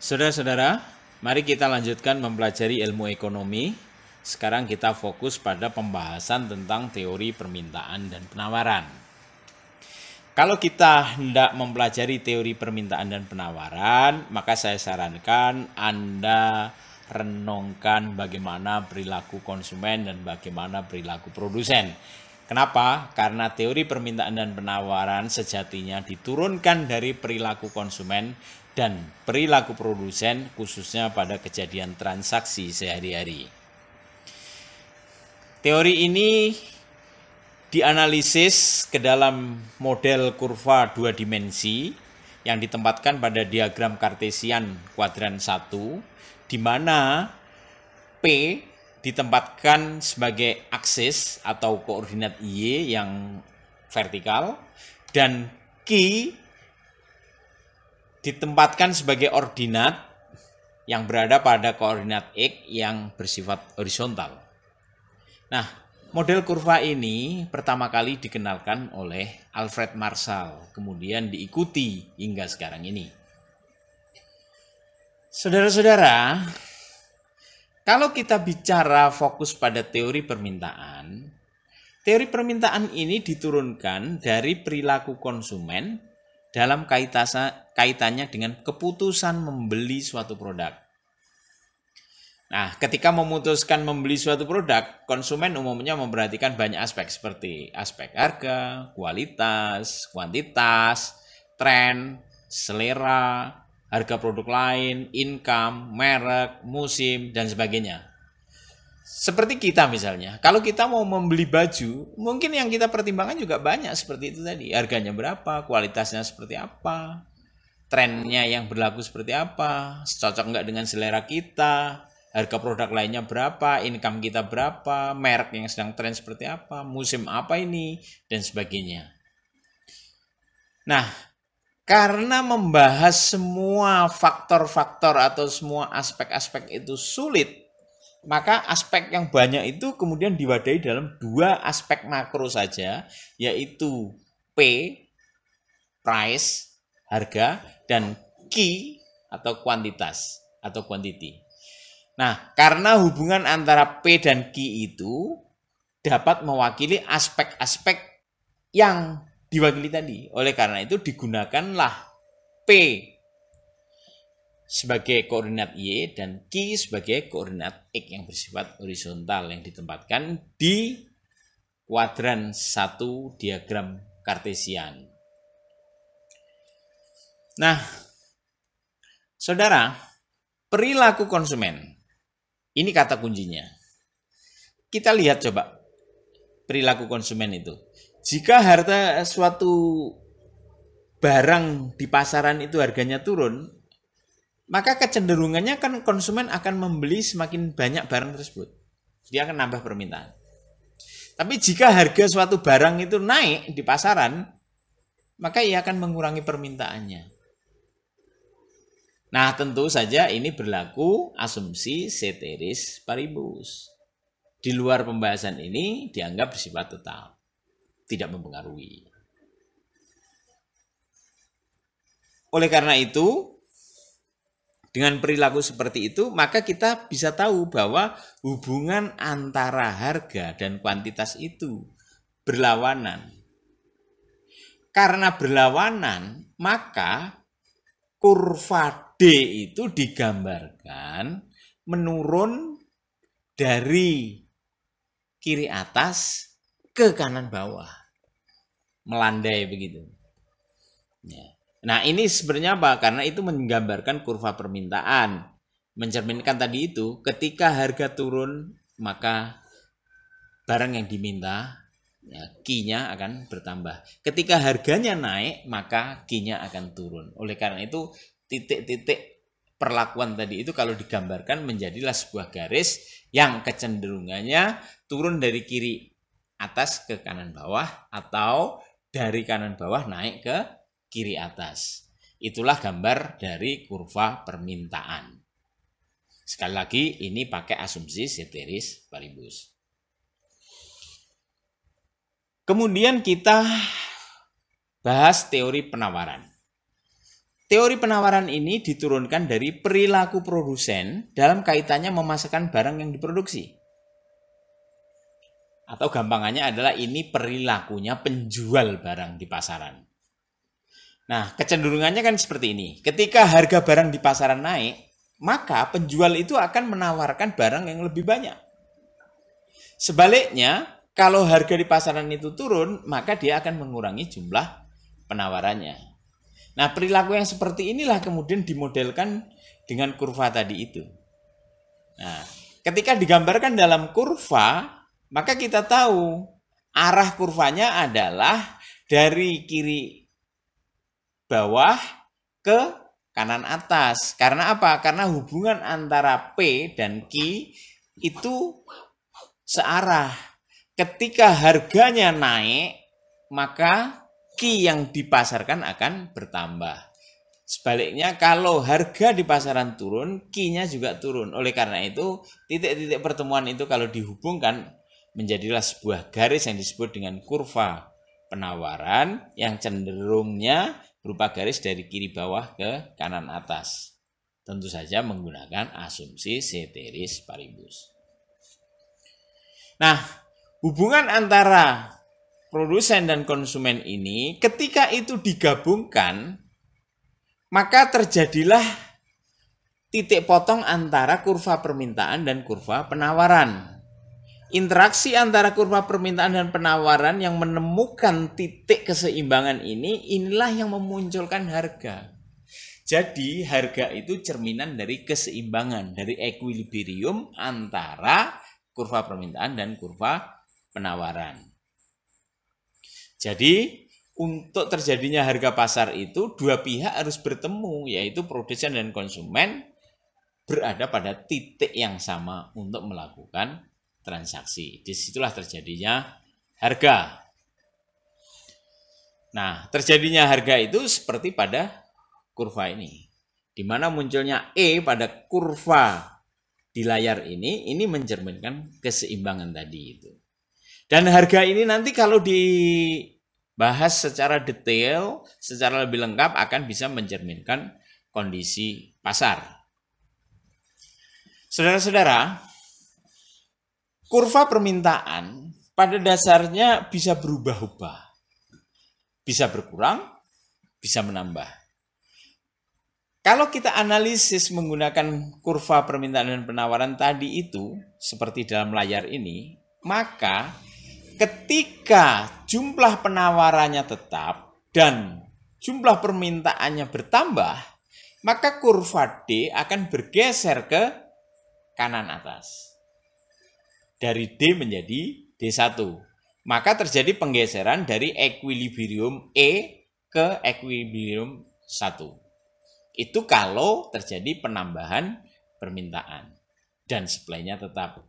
Saudara-saudara, mari kita lanjutkan mempelajari ilmu ekonomi. Sekarang kita fokus pada pembahasan tentang teori permintaan dan penawaran. Kalau kita hendak mempelajari teori permintaan dan penawaran, maka saya sarankan Anda renungkan bagaimana perilaku konsumen dan bagaimana perilaku produsen. Kenapa? Karena teori permintaan dan penawaran sejatinya diturunkan dari perilaku konsumen dan perilaku produsen, khususnya pada kejadian transaksi sehari-hari. Teori ini dianalisis ke dalam model kurva dua dimensi yang ditempatkan pada diagram kartesian kuadran 1, di mana P ditempatkan sebagai aksis atau koordinat Y yang vertikal dan Q ditempatkan sebagai ordinat yang berada pada koordinat X yang bersifat horizontal. Nah, model kurva ini pertama kali dikenalkan oleh Alfred Marshall, kemudian diikuti hingga sekarang ini. Saudara-saudara, kalau kita bicara fokus pada teori permintaan ini diturunkan dari perilaku konsumen dalam kaitannya dengan keputusan membeli suatu produk. Nah, ketika memutuskan membeli suatu produk, konsumen umumnya memperhatikan banyak aspek seperti aspek harga, kualitas, kuantitas, tren, selera, harga produk lain, income, merek, musim, dan sebagainya. Seperti kita misalnya, kalau kita mau membeli baju, mungkin yang kita pertimbangkan juga banyak seperti itu tadi. Harganya berapa, kualitasnya seperti apa, trennya yang berlaku seperti apa, cocok nggak dengan selera kita, harga produk lainnya berapa, income kita berapa, merek yang sedang tren seperti apa, musim apa ini, dan sebagainya. Nah, karena membahas semua faktor-faktor atau semua aspek-aspek itu sulit, maka aspek yang banyak itu kemudian diwadahi dalam dua aspek makro saja, yaitu P, price, harga, dan Q atau kuantitas atau quantity. Nah, karena hubungan antara P dan Q itu dapat mewakili aspek-aspek yang diwakili tadi. Oleh karena itu digunakanlah P sebagai koordinat Y dan Q sebagai koordinat X yang bersifat horizontal yang ditempatkan di kuadran 1 diagram kartesian. Nah, saudara, perilaku konsumen. Ini kata kuncinya. Kita lihat coba perilaku konsumen itu. Jika harga suatu barang di pasaran itu harganya turun, maka kecenderungannya kan konsumen akan membeli semakin banyak barang tersebut. Dia akan nambah permintaan. Tapi jika harga suatu barang itu naik di pasaran, maka ia akan mengurangi permintaannya. Nah, tentu saja ini berlaku asumsi ceteris paribus. Di luar pembahasan ini dianggap bersifat tetap, tidak mempengaruhi. Oleh karena itu, dengan perilaku seperti itu, maka kita bisa tahu bahwa hubungan antara harga dan kuantitas itu berlawanan. Karena berlawanan, maka kurva D itu digambarkan menurun dari kiri atas ke kanan bawah. Melandai begitu. Nah, ini sebenarnya apa? Karena itu menggambarkan kurva permintaan. Mencerminkan tadi itu, ketika harga turun, maka barang yang diminta, Q-nya akan bertambah. Ketika harganya naik, maka Q-nya akan turun. Oleh karena itu, titik-titik perlakuan tadi itu kalau digambarkan menjadilah sebuah garis yang kecenderungannya turun dari kiri atas ke kanan bawah atau dari kanan bawah naik ke kiri atas. Itulah gambar dari kurva permintaan. Sekali lagi ini pakai asumsi ceteris paribus. Kemudian kita bahas teori penawaran. teori penawaran ini diturunkan dari perilaku produsen dalam kaitannya memasarkan barang yang diproduksi. Atau gampangannya adalah ini perilakunya penjual barang di pasaran. Nah, kecenderungannya kan seperti ini. Ketika harga barang di pasaran naik, maka penjual itu akan menawarkan barang yang lebih banyak. Sebaliknya, kalau harga di pasaran itu turun, maka dia akan mengurangi jumlah penawarannya. Nah, perilaku yang seperti inilah kemudian dimodelkan dengan kurva tadi itu. Nah, ketika digambarkan dalam kurva, maka kita tahu arah kurvanya adalah dari kiri bawah ke kanan atas. Karena apa? Karena hubungan antara P dan Q itu searah. Ketika harganya naik, maka Q yang dipasarkan akan bertambah. Sebaliknya kalau harga di pasaran turun, Q-nya juga turun. Oleh karena itu, titik-titik pertemuan itu kalau dihubungkan menjadilah sebuah garis yang disebut dengan kurva penawaran yang cenderungnya berupa garis dari kiri bawah ke kanan atas. Tentu saja menggunakan asumsi ceteris paribus. Nah, hubungan antara produsen dan konsumen ini ketika itu digabungkan, maka terjadilah titik potong antara kurva permintaan dan kurva penawaran. Interaksi antara kurva permintaan dan penawaran yang menemukan titik keseimbangan ini, inilah yang memunculkan harga. Jadi harga itu cerminan dari keseimbangan, dari equilibrium antara kurva permintaan dan kurva penawaran. Jadi untuk terjadinya harga pasar itu dua pihak harus bertemu, yaitu produsen dan konsumen berada pada titik yang sama untuk melakukan transaksi. Disitulah terjadinya harga. Nah, terjadinya harga itu seperti pada kurva ini, di mana munculnya E pada kurva di layar ini mencerminkan keseimbangan tadi itu. Dan harga ini nanti kalau dibahas secara detail, secara lebih lengkap akan bisa mencerminkan kondisi pasar. Saudara-saudara, kurva permintaan pada dasarnya bisa berubah-ubah. Bisa berkurang, bisa menambah. Kalau kita analisis menggunakan kurva permintaan dan penawaran tadi itu, seperti dalam layar ini, maka ketika jumlah penawarannya tetap dan jumlah permintaannya bertambah, maka kurva D akan bergeser ke kanan atas. Dari D menjadi D1. Maka terjadi penggeseran dari equilibrium E ke equilibrium 1. Itu kalau terjadi penambahan permintaan dan supply-nya tetap.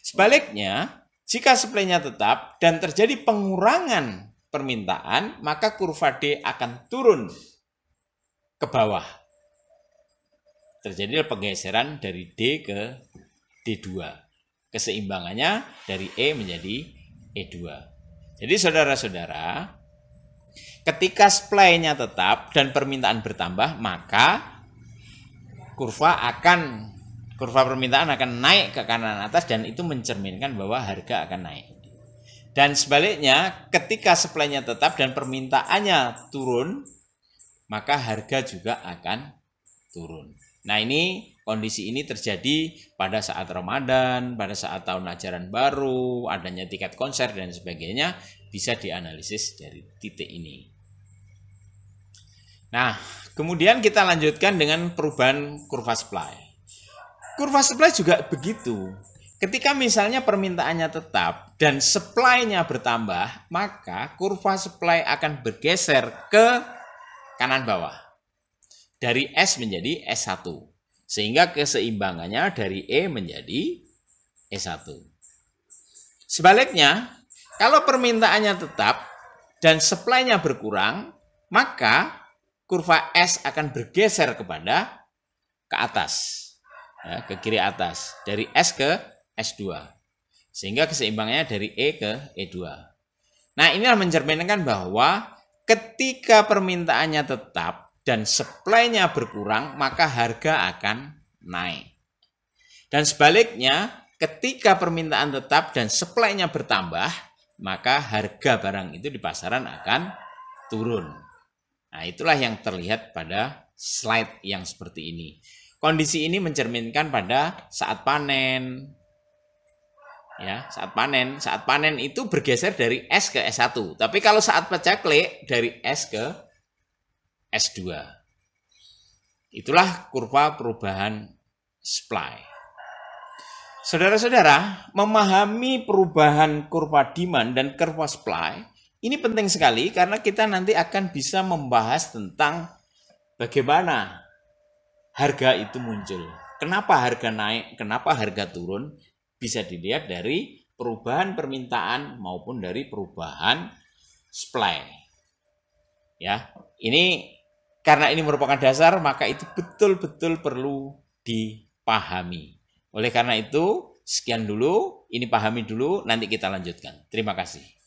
Sebaliknya, jika supply-nya tetap dan terjadi pengurangan permintaan, maka kurva D akan turun ke bawah. Terjadi penggeseran dari D ke D2. Keseimbangannya dari E menjadi E2. Jadi saudara-saudara, ketika supply-nya tetap dan permintaan bertambah, maka kurva permintaan akan naik ke kanan atas dan itu mencerminkan bahwa harga akan naik. Dan sebaliknya, ketika supply-nya tetap dan permintaannya turun, maka harga juga akan turun. Nah, kondisi ini terjadi pada saat Ramadan, pada saat tahun ajaran baru, adanya tiket konser dan sebagainya, bisa dianalisis dari titik ini. Nah, kemudian kita lanjutkan dengan perubahan kurva supply. Kurva supply juga begitu. Ketika misalnya permintaannya tetap dan supply-nya bertambah, maka kurva supply akan bergeser ke kanan bawah. Dari S menjadi S1. Sehingga keseimbangannya dari E menjadi E1. Sebaliknya, kalau permintaannya tetap dan supply-nya berkurang, maka kurva S akan bergeser ke atas, ya, ke kiri atas, dari S ke S2. Sehingga keseimbangannya dari E ke E2. Nah, inilah mencerminkan bahwa ketika permintaannya tetap dan supply-nya berkurang, maka harga akan naik. Dan sebaliknya, ketika permintaan tetap dan supply-nya bertambah, maka harga barang itu di pasaran akan turun. Nah, itulah yang terlihat pada slide yang seperti ini. Kondisi ini mencerminkan pada saat panen. Ya, saat panen itu bergeser dari S ke S1. Tapi kalau saat paceklik dari S ke S2. Itulah kurva perubahan supply. Saudara-saudara, memahami perubahan kurva demand dan kurva supply ini penting sekali karena kita nanti akan bisa membahas tentang bagaimana harga itu muncul. Kenapa harga naik, kenapa harga turun, bisa dilihat dari perubahan permintaan maupun dari perubahan supply. Ya, ini karena ini merupakan dasar, maka itu betul-betul perlu dipahami. Oleh karena itu, sekian dulu, ini pahami dulu, nanti kita lanjutkan. Terima kasih.